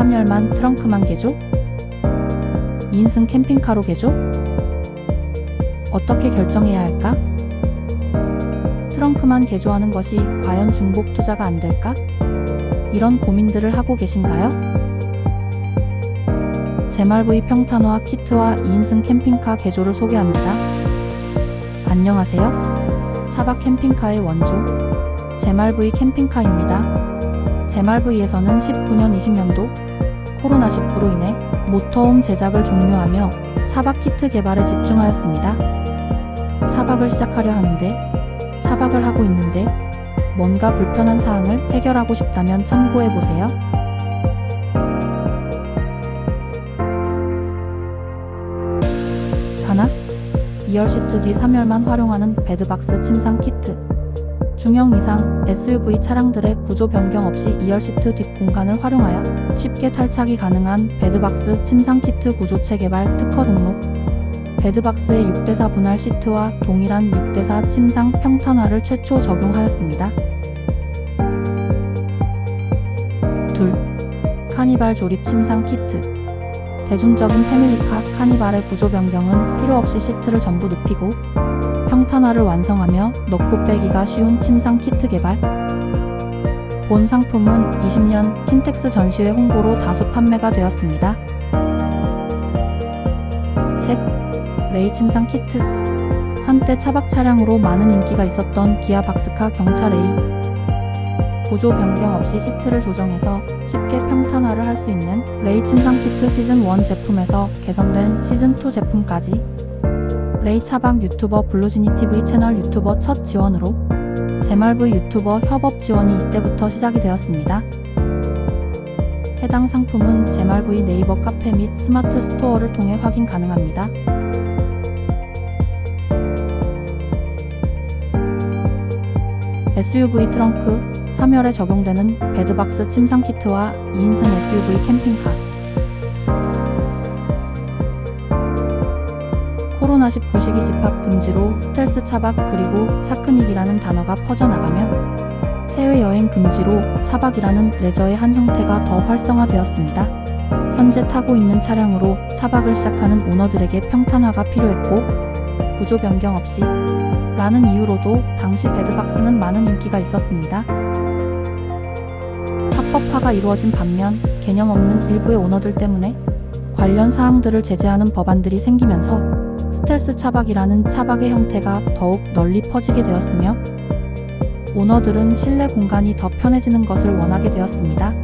3열만 트렁크만 개조? 2인승 캠핑카로 개조? 어떻게 결정해야 할까? 트렁크만 개조하는 것이 과연 중복 투자가 안 될까? 이런 고민들을 하고 계신가요? 제말V 평탄화 키트와 2인승 캠핑카 개조를 소개합니다. 안녕하세요. 차박 캠핑카의 원조 제말V 캠핑카입니다. 제말V에서는 19년 20년도 코로나19로 인해 모터홈 제작을 종료하며 차박 키트 개발에 집중하였습니다. 차박을 시작하려 하는데 차박을 하고 있는데 뭔가 불편한 사항을 해결하고 싶다면 참고해보세요. 하나, 2열 시트 뒤 3열만 활용하는 베드박스 침상 키트. 중형 이상 SUV 차량들의 구조 변경 없이 2열 시트 뒷 공간을 활용하여 쉽게 탈착이 가능한 베드박스 침상 키트 구조체 개발 특허 등록. 베드박스의 6대4 분할 시트와 동일한 6대4 침상 평탄화를 최초 적용하였습니다. 둘, 카니발 조립 침상 키트. 대중적인 패밀리카 카니발의 구조 변경은 필요 없이 시트를 전부 눕히고 평탄화를 완성하며 넣고 빼기가 쉬운 침상 키트 개발. 본 상품은 20년 킨텍스 전시회 홍보로 다수 판매가 되었습니다. 셋, 레이 침상 키트. 한때 차박 차량으로 많은 인기가 있었던 기아 박스카 경차 레이. 구조 변경 없이 시트를 조정해서 쉽게 평탄화를 할 수 있는 레이 침상 키트 시즌1 제품에서 개선된 시즌2 제품까지. 레이 차박 유튜버 블루지니 TV 채널 유튜버 첫 지원으로 제말V 유튜버 협업 지원이 이때부터 시작이 되었습니다. 해당 상품은 제말V 네이버 카페 및 스마트 스토어를 통해 확인 가능합니다. SUV 트렁크 3열에 적용되는 베드박스 침상 키트와 2인승 SUV 캠핑카. 코로나19 시기 집합 금지로 스텔스 차박 그리고 차크닉이라는 단어가 퍼져나가며 해외여행 금지로 차박이라는 레저의 한 형태가 더 활성화되었습니다. 현재 타고 있는 차량으로 차박을 시작하는 오너들에게 평탄화가 필요했고 구조 변경 없이 라는 이유로도 당시 베드박스는 많은 인기가 있었습니다. 합법화가 이루어진 반면 개념 없는 일부의 오너들 때문에 관련 사항들을 제재하는 법안들이 생기면서 스텔스 차박이라는 차박의 형태가 더욱 널리 퍼지게 되었으며 오너들은 실내 공간이 더 편해지는 것을 원하게 되었습니다.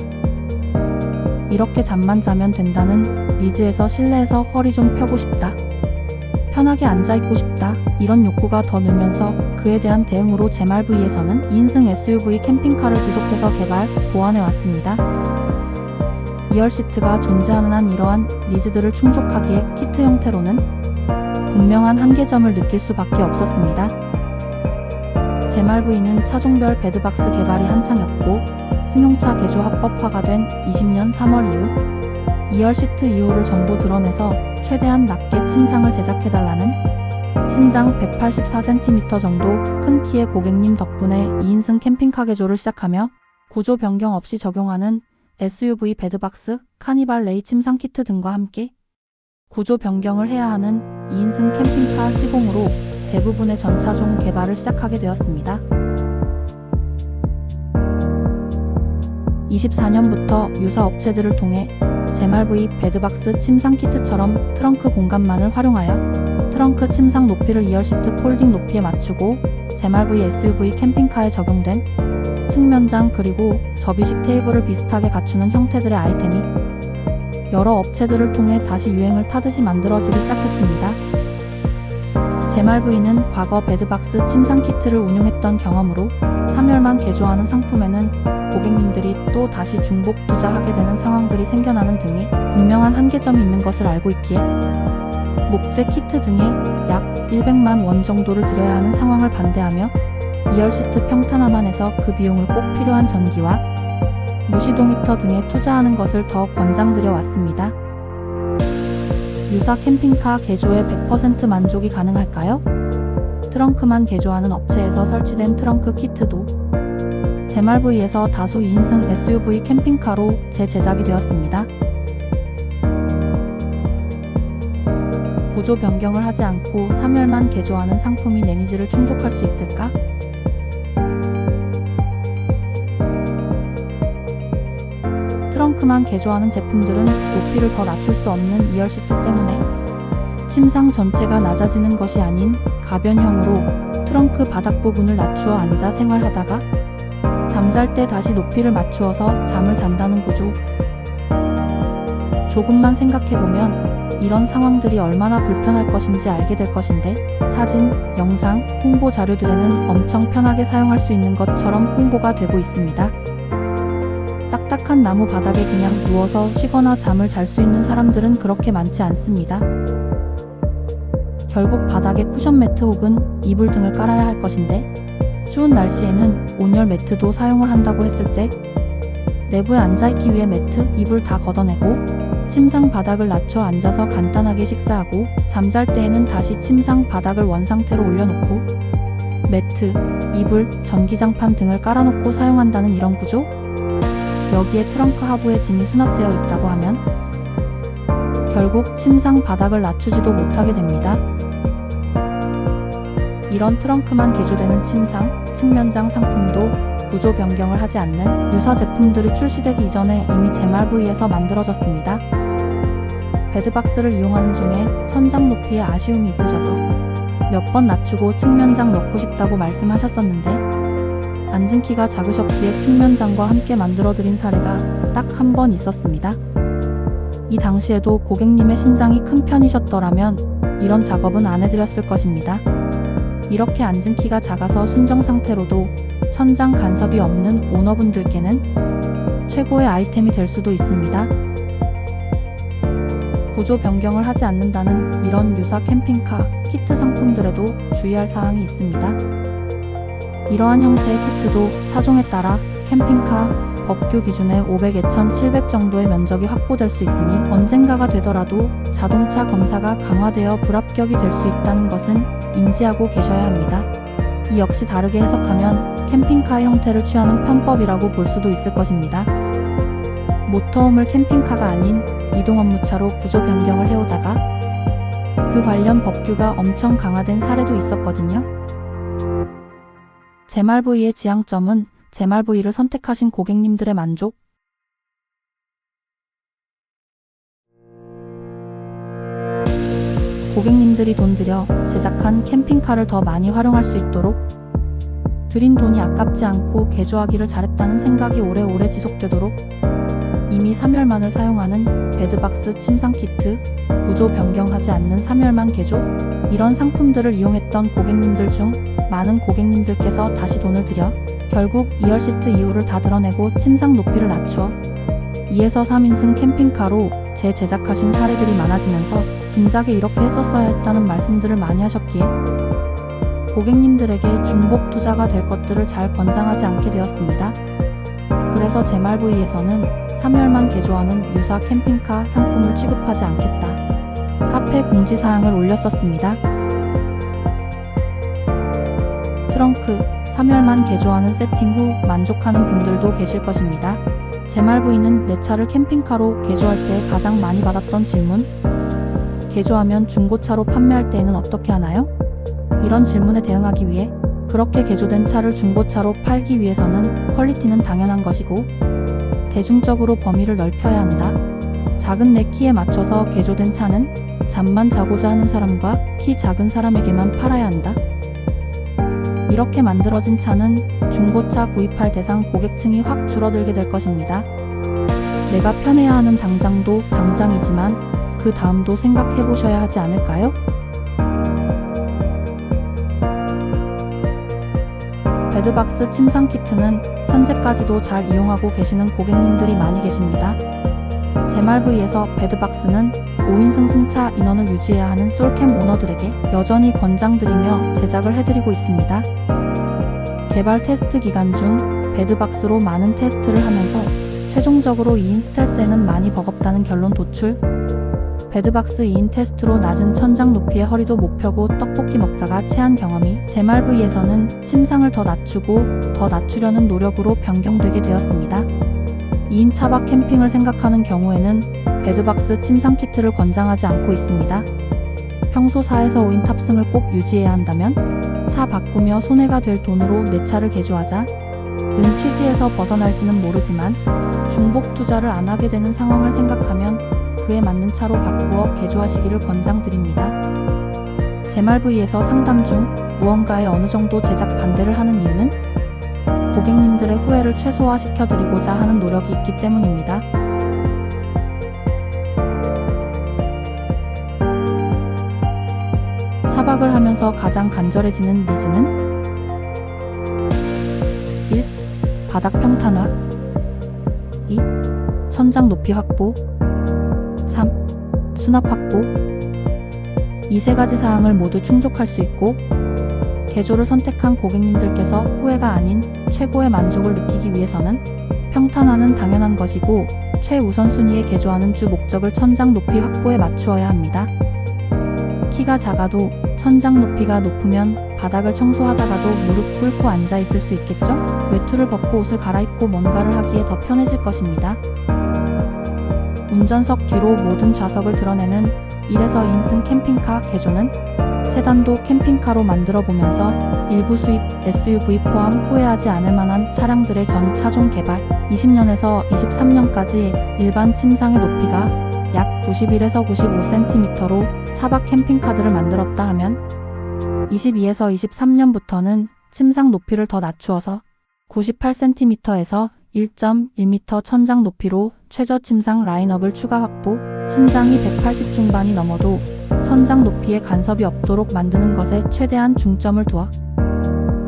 이렇게 잠만 자면 된다는 니즈에서 실내에서 허리 좀 펴고 싶다, 편하게 앉아있고 싶다, 이런 욕구가 더 늘면서 그에 대한 대응으로 제말V에서는 2인승 SUV 캠핑카를 지속해서 개발, 보완해왔습니다. 2열 시트가 존재하는 한 이러한 니즈들을 충족하기에 키트 형태로는 분명한 한계점을 느낄 수밖에 없었습니다. 제말V는 차종별 베드박스 개발이 한창이었고 승용차 개조 합법화가 된 20년 3월 이후 2열 시트 이후를 전부 드러내서 최대한 낮게 침상을 제작해달라는 신장 184cm 정도 큰 키의 고객님 덕분에 2인승 캠핑카 개조를 시작하며 구조 변경 없이 적용하는 SUV 베드박스, 카니발 레이 침상 키트 등과 함께 구조 변경을 해야 하는 2인승 캠핑카 시공으로 대부분의 전차종 개발을 시작하게 되었습니다. 24년부터 유사 업체들을 통해 제말V 베드박스 침상 키트처럼 트렁크 공간만을 활용하여 트렁크 침상 높이를 2열 시트 폴딩 높이에 맞추고 제말V SUV 캠핑카에 적용된 측면장 그리고 접이식 테이블을 비슷하게 갖추는 형태들의 아이템이 여러 업체들을 통해 다시 유행을 타듯이 만들어지기 시작했습니다. 제말V는 과거 베드박스 침상 키트를 운용했던 경험으로 3열만 개조하는 상품에는 고객님들이 또 다시 중복 투자하게 되는 상황들이 생겨나는 등의 분명한 한계점이 있는 것을 알고 있기에 목재 키트 등에 약 100만 원 정도를 들여야 하는 상황을 반대하며 2열 시트 평탄화만 해서 그 비용을 꼭 필요한 전기와 무시동 히터 등에 투자하는 것을 더 권장드려 왔습니다. 유사 캠핑카 개조에 100% 만족이 가능할까요? 트렁크만 개조하는 업체에서 설치된 트렁크 키트도 제말V에서 다수 2인승 SUV 캠핑카로 재제작이 되었습니다. 구조 변경을 하지 않고 3열만 개조하는 상품이 내 니즈를 충족할 수 있을까? 트렁크만 개조하는 제품들은 높이를 더 낮출 수 없는 2열 시트 때문에 침상 전체가 낮아지는 것이 아닌 가변형으로 트렁크 바닥 부분을 낮추어 앉아 생활하다가 잠잘 때 다시 높이를 맞추어서 잠을 잔다는 구조. 조금만 생각해보면 이런 상황들이 얼마나 불편할 것인지 알게 될 것인데, 사진, 영상, 홍보 자료들에는 엄청 편하게 사용할 수 있는 것처럼 홍보가 되고 있습니다. 딱딱한 나무 바닥에 그냥 누워서 쉬거나 잠을 잘 수 있는 사람들은 그렇게 많지 않습니다. 결국 바닥에 쿠션 매트 혹은 이불 등을 깔아야 할 것인데, 추운 날씨에는 온열 매트도 사용을 한다고 했을 때 내부에 앉아있기 위해 매트, 이불 다 걷어내고 침상 바닥을 낮춰 앉아서 간단하게 식사하고 잠잘 때에는 다시 침상 바닥을 원상태로 올려놓고 매트, 이불, 전기장판 등을 깔아놓고 사용한다는 이런 구조? 여기에 트렁크 하부에 짐이 수납되어 있다고 하면 결국 침상 바닥을 낮추지도 못하게 됩니다. 이런 트렁크만 개조되는 침상, 측면장 상품도 구조 변경을 하지 않는 유사 제품들이 출시되기 이전에 이미 제말브이에서 만들어졌습니다. 베드박스를 이용하는 중에 천장 높이에 아쉬움이 있으셔서 몇 번 낮추고 측면장 넣고 싶다고 말씀하셨었는데, 앉은 키가 작으셨기에 측면장과 함께 만들어드린 사례가 딱 한 번 있었습니다. 이 당시에도 고객님의 신장이 큰 편이셨더라면 이런 작업은 안 해드렸을 것입니다. 이렇게 앉은 키가 작아서 순정 상태로도 천장 간섭이 없는 오너분들께는 최고의 아이템이 될 수도 있습니다. 구조 변경을 하지 않는다는 이런 유사 캠핑카, 키트 상품들에도 주의할 사항이 있습니다. 이러한 형태의 키트도 차종에 따라 캠핑카 법규 기준의 500에 1700 정도의 면적이 확보될 수 있으니 언젠가가 되더라도 자동차 검사가 강화되어 불합격이 될 수 있다는 것은 인지하고 계셔야 합니다. 이 역시 다르게 해석하면 캠핑카의 형태를 취하는 편법이라고 볼 수도 있을 것입니다. 모터홈을 캠핑카가 아닌 이동 업무차로 구조 변경을 해오다가 그 관련 법규가 엄청 강화된 사례도 있었거든요. 제말브이의 지향점은 제말브이를 선택하신 고객님들의 만족. 고객님들이 돈 들여 제작한 캠핑카를 더 많이 활용할 수 있도록 들인 돈이 아깝지 않고 개조하기를 잘했다는 생각이 오래오래 지속되도록 이미 3열만을 사용하는 베드박스 침상 키트, 구조 변경하지 않는 3열만 개조, 이런 상품들을 이용했던 고객님들 중 많은 고객님들께서 다시 돈을 들여 결국 2열 시트 이후를 다 드러내고 침상 높이를 낮추어 2에서 3인승 캠핑카로 재제작하신 사례들이 많아지면서 진작에 이렇게 했었어야 했다는 말씀들을 많이 하셨기에 고객님들에게 중복 투자가 될 것들을 잘 권장하지 않게 되었습니다. 그래서 제말브이에서는 3열만 개조하는 유사 캠핑카 상품을 취급하지 않겠다 카페 공지사항을 올렸었습니다. 트렁크, 3열만 개조하는 세팅 후 만족하는 분들도 계실 것입니다. 제말브이는 내 차를 캠핑카로 개조할 때 가장 많이 받았던 질문, 개조하면 중고차로 판매할 때에는 어떻게 하나요? 이런 질문에 대응하기 위해 그렇게 개조된 차를 중고차로 팔기 위해서는 퀄리티는 당연한 것이고 대중적으로 범위를 넓혀야 한다. 작은 내 키에 맞춰서 개조된 차는 잠만 자고자 하는 사람과 키 작은 사람에게만 팔아야 한다. 이렇게 만들어진 차는 중고차 구입할 대상 고객층이 확 줄어들게 될 것입니다. 내가 편해야 하는 당장도 당장이지만 그 다음도 생각해보셔야 하지 않을까요? 베드박스 침상 키트는 현재까지도 잘 이용하고 계시는 고객님들이 많이 계십니다. 제말브이에서 베드박스는 5인승 승차 인원을 유지해야 하는 솔캠 오너들에게 여전히 권장드리며 제작을 해드리고 있습니다. 개발 테스트 기간 중 베드박스로 많은 테스트를 하면서 최종적으로 2인 스텔스에는 많이 버겁다는 결론 도출. 베드박스 2인 테스트로 낮은 천장 높이의 허리도 못 펴고 떡볶이 먹다가 체한 경험이 제말브이에서는 침상을 더 낮추고 더 낮추려는 노력으로 변경되게 되었습니다. 2인 차박 캠핑을 생각하는 경우에는 베드박스 침상 키트를 권장하지 않고 있습니다. 평소 4에서 5인 탑승을 꼭 유지해야 한다면 차 바꾸며 손해가 될 돈으로 내 차를 개조하자 는 취지에서 벗어날지는 모르지만 중복 투자를 안 하게 되는 상황을 생각하면 그에 맞는 차로 바꾸어 개조하시기를 권장드립니다. 제말V에서 상담 중 무언가에 어느 정도 제작 반대를 하는 이유는 고객님들의 후회를 최소화시켜드리고자 하는 노력이 있기 때문입니다. 차박을 하면서 가장 간절해지는 니즈는 1. 바닥 평탄화 2. 천장 높이 확보 3. 수납 확보 이 세 가지 사항을 모두 충족할 수 있고 개조를 선택한 고객님들께서 후회가 아닌 최고의 만족을 느끼기 위해서는 평탄화는 당연한 것이고 최우선순위의 개조하는 주 목적을 천장 높이 확보에 맞추어야 합니다. 키가 작아도 천장 높이가 높으면 바닥을 청소하다가도 무릎 꿇고 앉아 있을 수 있겠죠? 외투를 벗고 옷을 갈아입고 뭔가를 하기에 더 편해질 것입니다. 운전석 뒤로 모든 좌석을 드러내는 1에서 2인승 캠핑카 개조는 세단도 캠핑카로 만들어 보면서 일부 수입 SUV 포함 후회하지 않을 만한 차량들의 전 차종 개발 20년에서 23년까지 일반 침상의 높이가 약 91에서 95cm로 차박 캠핑카들을 만들었다 하면 22에서 23년부터는 침상 높이를 더 낮추어서 98cm에서 1.1m 천장 높이로 최저 침상 라인업을 추가 확보, 신장이 180 중반이 넘어도 천장 높이에 간섭이 없도록 만드는 것에 최대한 중점을 두어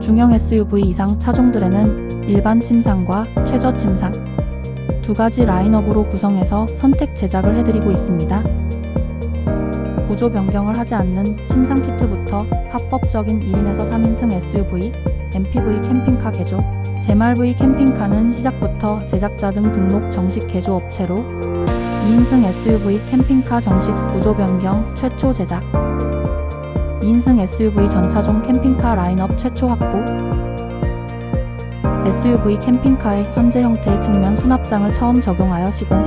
중형 SUV 이상 차종들에는 일반 침상과 최저 침상 두 가지 라인업으로 구성해서 선택 제작을 해드리고 있습니다. 구조 변경을 하지 않는 침상 키트부터 합법적인 1인에서 3인승 SUV, MPV 캠핑카 개조, 제말V 캠핑카는 시작부터 제작자 등 등록 정식 개조 업체로 2인승 SUV 캠핑카 정식 구조 변경 최초 제작 2인승 SUV 전차종 캠핑카 라인업 최초 확보 SUV 캠핑카의 현재 형태의 측면 수납장을 처음 적용하여 시공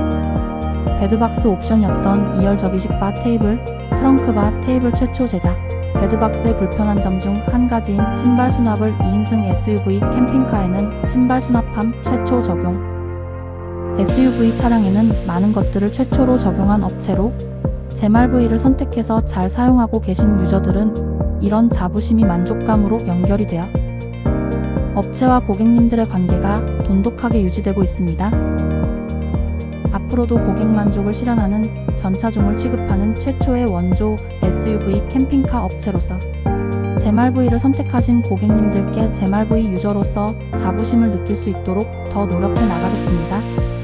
베드박스 옵션이었던 2열 접이식 바 테이블, 트렁크 바 테이블 최초 제작 베드박스의 불편한 점 중 한 가지인 신발 수납을 2인승 SUV 캠핑카에는 신발 수납함 최초 적용 SUV 차량에는 많은 것들을 최초로 적용한 업체로 제말V를 선택해서 잘 사용하고 계신 유저들은 이런 자부심이 만족감으로 연결이 되어 업체와 고객님들의 관계가 돈독하게 유지되고 있습니다. 앞으로도 고객 만족을 실현하는 전차종을 취급하는 최초의 원조 SUV 캠핑카 업체로서 제말V를 선택하신 고객님들께 제말V 유저로서 자부심을 느낄 수 있도록 더 노력해 나가겠습니다.